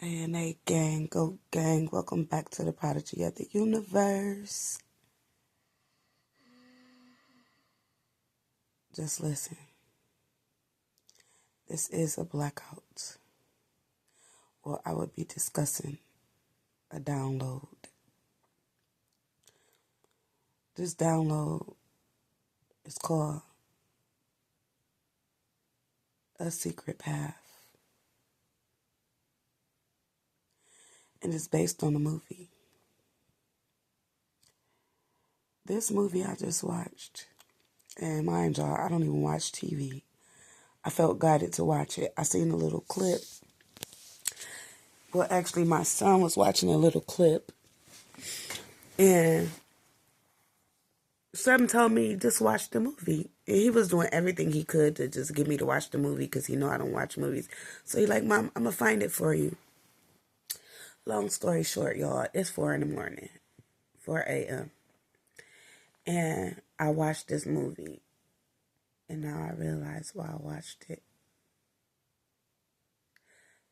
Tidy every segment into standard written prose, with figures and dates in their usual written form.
ANA gang, go gang, welcome back to the Prodigy of the Universe. Just listen. This is a blackout, or I would be discussing a download. This download is called A Secret Path, and it's based on a movie. This movie I just watched, and mind y'all, I don't even watch TV. I felt guided to watch it. I seen a little clip. Well, actually, my son was watching a little clip, and something told me just watch the movie. And he was doing everything he could to just get me to watch the movie because he know I don't watch movies. So he like, Mom, I'm going to find it for you. Long story short, y'all, it's 4 in the morning, 4 a.m. And I watched this movie. And now I realize why I watched it.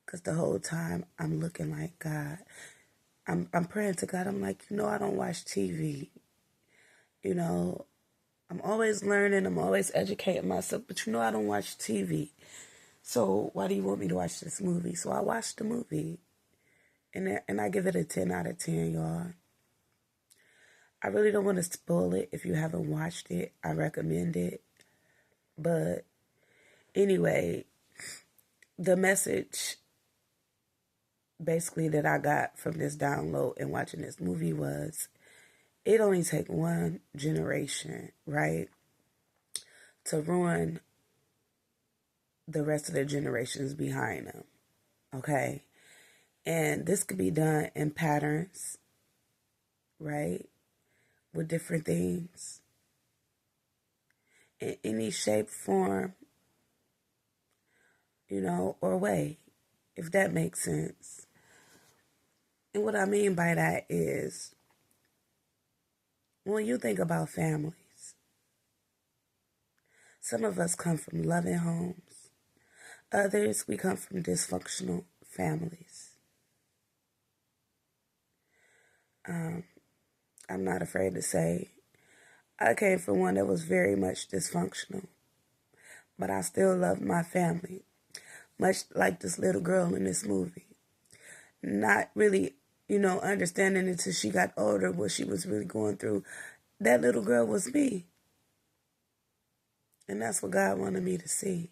Because the whole time I'm looking like God. I'm praying to God. I'm like, I don't watch TV. I'm always learning. I'm always educating myself. But I don't watch TV. So why do you want me to watch this movie? So I watched the movie. And I give it a 10 out of 10, y'all. I really don't want to spoil it. If you haven't watched it, I recommend it. But anyway, the message basically that I got from this download and watching this movie was it only takes one generation, right, to ruin the rest of the generations behind them, okay? And this could be done in patterns, right, with different things, in any shape, form, or way, if that makes sense. And what I mean by that is, when you think about families, some of us come from loving homes. Others, we come from dysfunctional families. I'm not afraid to say I came from one that was very much dysfunctional, but I still loved my family, much like this little girl in this movie. Not really, understanding until she got older what she was really going through. That little girl was me. And that's what God wanted me to see.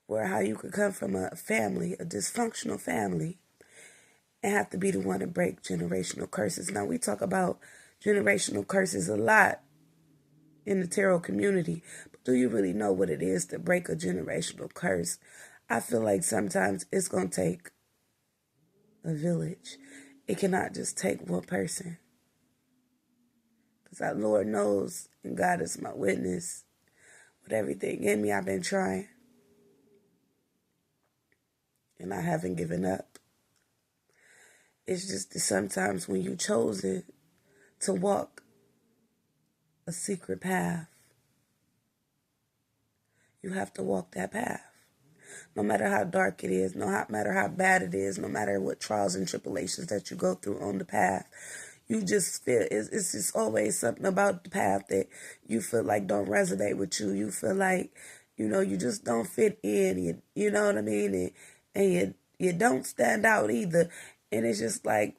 Where how you could come from a family, a dysfunctional family, and have to be the one to break generational curses. Now, we talk about generational curses a lot in the tarot community, but do you really know what it is to break a generational curse? I feel like sometimes it's going to take a village. It cannot just take one person. Because our Lord knows, and God is my witness, with everything in me, I've been trying. And I haven't given up. It's just that sometimes when you've chosen to walk a secret path, you have to walk that path. No matter how dark it is, no matter how bad it is, no matter what trials and tribulations that you go through on the path, you just feel, it's just always something about the path that you feel like don't resonate with you. You feel like, you just don't fit in, you know what I mean? And you don't stand out either. And it's just like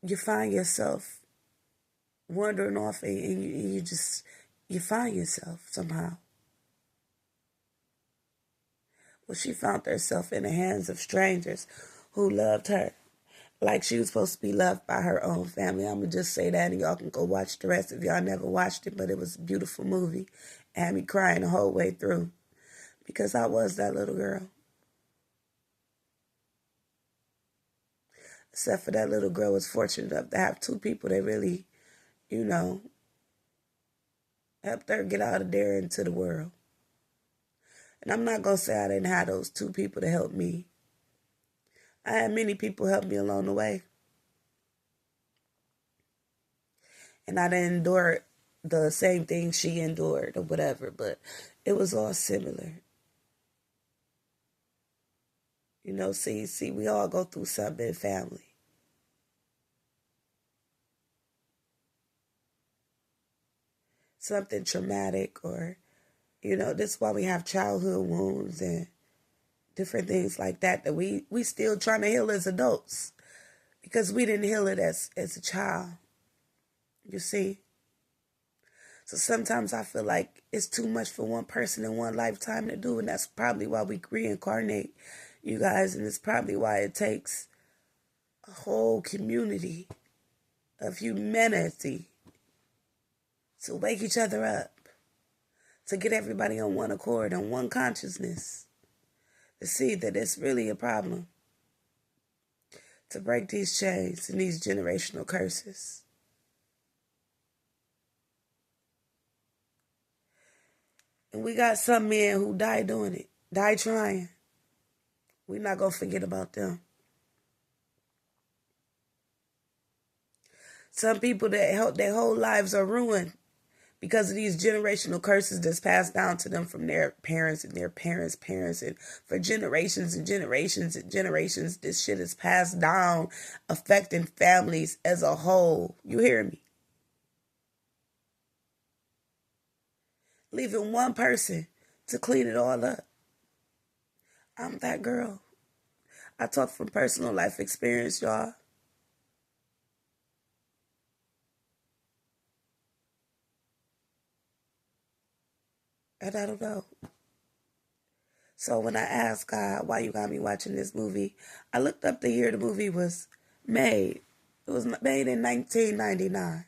you find yourself wandering off and you find yourself somehow. Well, she found herself in the hands of strangers who loved her like she was supposed to be loved by her own family. I'm going to just say that, and y'all can go watch the rest if y'all never watched it, but it was a beautiful movie. It had me crying the whole way through because I was that little girl. Except for that little girl was fortunate enough to have two people that really, helped her get out of there into the world. And I'm not going to say I didn't have those two people to help me. I had many people help me along the way. And I didn't endure the same thing she endured or whatever, but it was all similar. See, we all go through something in family. Something traumatic, or, this is why we have childhood wounds and different things like that we still trying to heal as adults because we didn't heal it as a child. You see? So sometimes I feel like it's too much for one person in one lifetime to do, and that's probably why we reincarnate, you guys, and it's probably why it takes a whole community of humanity to wake each other up, to get everybody on one accord, on one consciousness, to see that it's really a problem, to break these chains and these generational curses. And we got some men who die doing it, die trying. We're not going to forget about them. Some people that their whole lives are ruined because of these generational curses that's passed down to them from their parents and their parents' parents. And for generations and generations and generations, this shit is passed down, affecting families as a whole. You hear me? Leaving one person to clean it all up. I'm that girl. I talk from personal life experience, y'all. And I don't know. So when I asked God, why you got me watching this movie, I looked up the year the movie was made. It was made in 1999.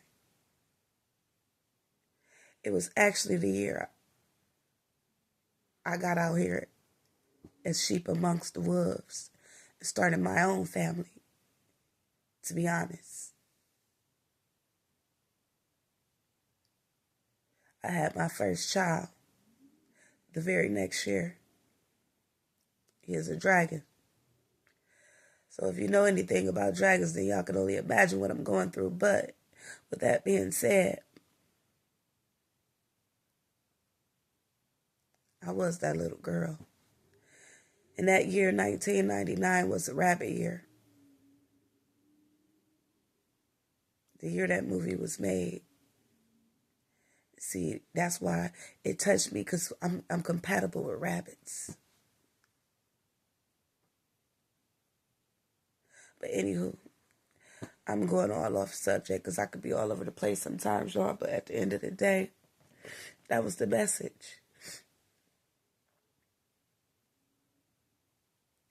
It was actually the year I got out here as sheep amongst the wolves and started my own family, to be honest. I had my first child the very next year. He is a dragon. So if you know anything about dragons, then y'all can only imagine what I'm going through. But with that being said, I was that little girl. And that year, 1999, was a rabbit year. The year that movie was made. See, that's why it touched me, because I'm compatible with rabbits. But anywho, I'm going all off subject because I could be all over the place sometimes, y'all. But at the end of the day, that was the message.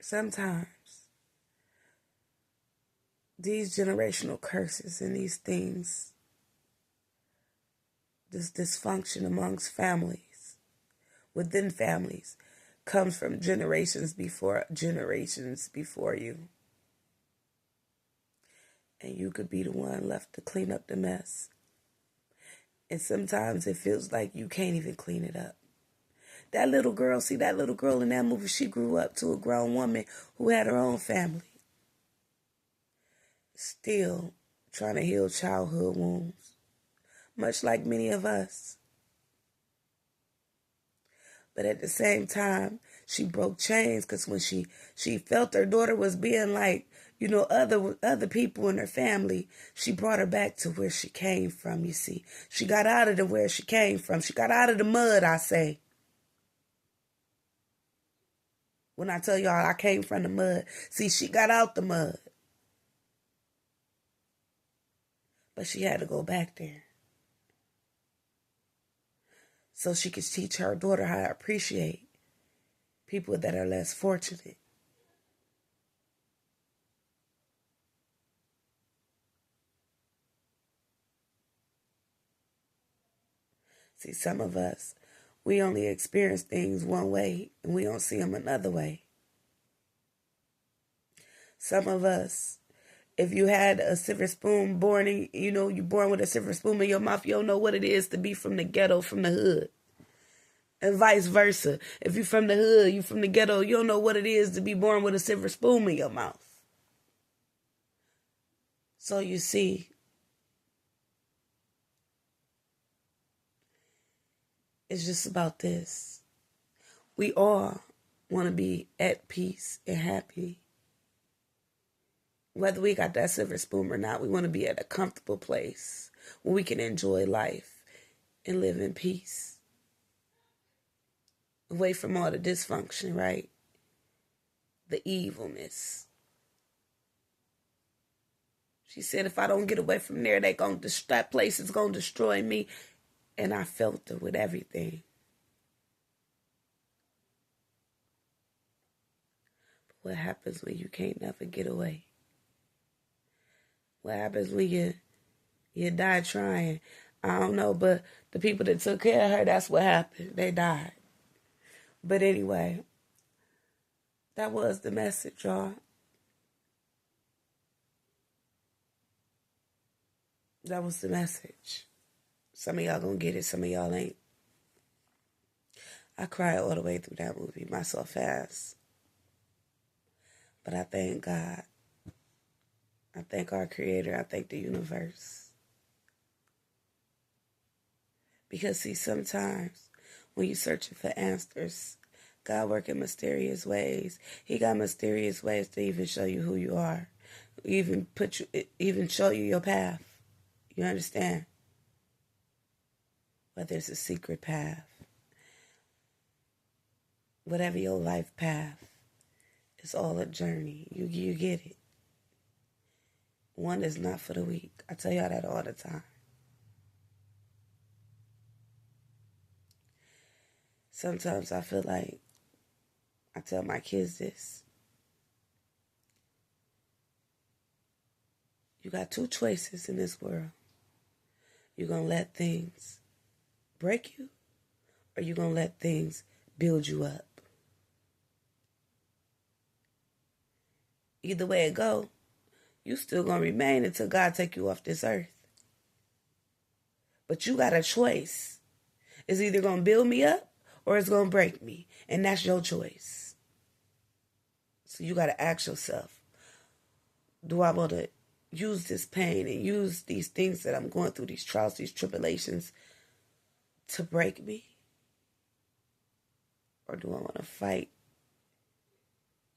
Sometimes these generational curses and these things, this dysfunction amongst families, within families, comes from generations before you. And you could be the one left to clean up the mess. And sometimes it feels like you can't even clean it up. That little girl in that movie, she grew up to a grown woman who had her own family. Still trying to heal childhood wounds, much like many of us. But at the same time, she broke chains, because when she felt her daughter was being like, other people in her family, she brought her back to where she came from, you see. She got out of where she came from. She got out of the mud, I say. When I tell y'all I came from the mud, see, she got out the mud. But she had to go back there, so she could teach her daughter how to appreciate people that are less fortunate. See, some of us, we only experience things one way and we don't see them another way. Some of us, if you had a silver spoon you're born with a silver spoon in your mouth, you don't know what it is to be from the ghetto, from the hood. And vice versa. If you're from the hood, you're from the ghetto, you don't know what it is to be born with a silver spoon in your mouth. So you see, it's just about this. We all want to be at peace and happy. Whether we got that silver spoon or not, we want to be at a comfortable place where we can enjoy life and live in peace. Away from all the dysfunction, right? The evilness. She said, if I don't get away from there, that place is going to destroy me. And I felt it with everything. But what happens when you can't never get away? What happens when you die trying? I don't know, but the people that took care of her, that's what happened. They died. But anyway, that was the message, y'all. That was the message. Some of y'all gonna get it, some of y'all ain't. I cried all the way through that movie, myself fast. But I thank God. I thank our Creator. I thank the universe. Because see, sometimes when you're searching for answers, God works in mysterious ways. He got mysterious ways to even show you who you are. Even show you your path. You understand? Whether it's a secret path, whatever your life path, it's all a journey. You get it. One is not for the weak. I tell y'all that all the time. Sometimes I feel like I tell my kids this. You got two choices in this world. You're going to let things break you, or you're going to let things build you up. Either way it go, you still going to remain until God take you off this earth. But you got a choice. It's either going to build me up or it's going to break me. And that's your choice. So you got to ask yourself, do I want to use this pain and use these things that I'm going through, these trials, these tribulations, to break me? Or do I want to fight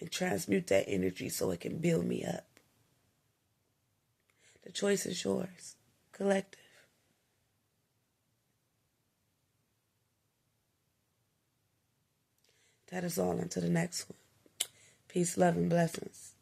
and transmute that energy so it can build me up? The choice is yours. Collective. That is all. Until the next one. Peace, love, and blessings.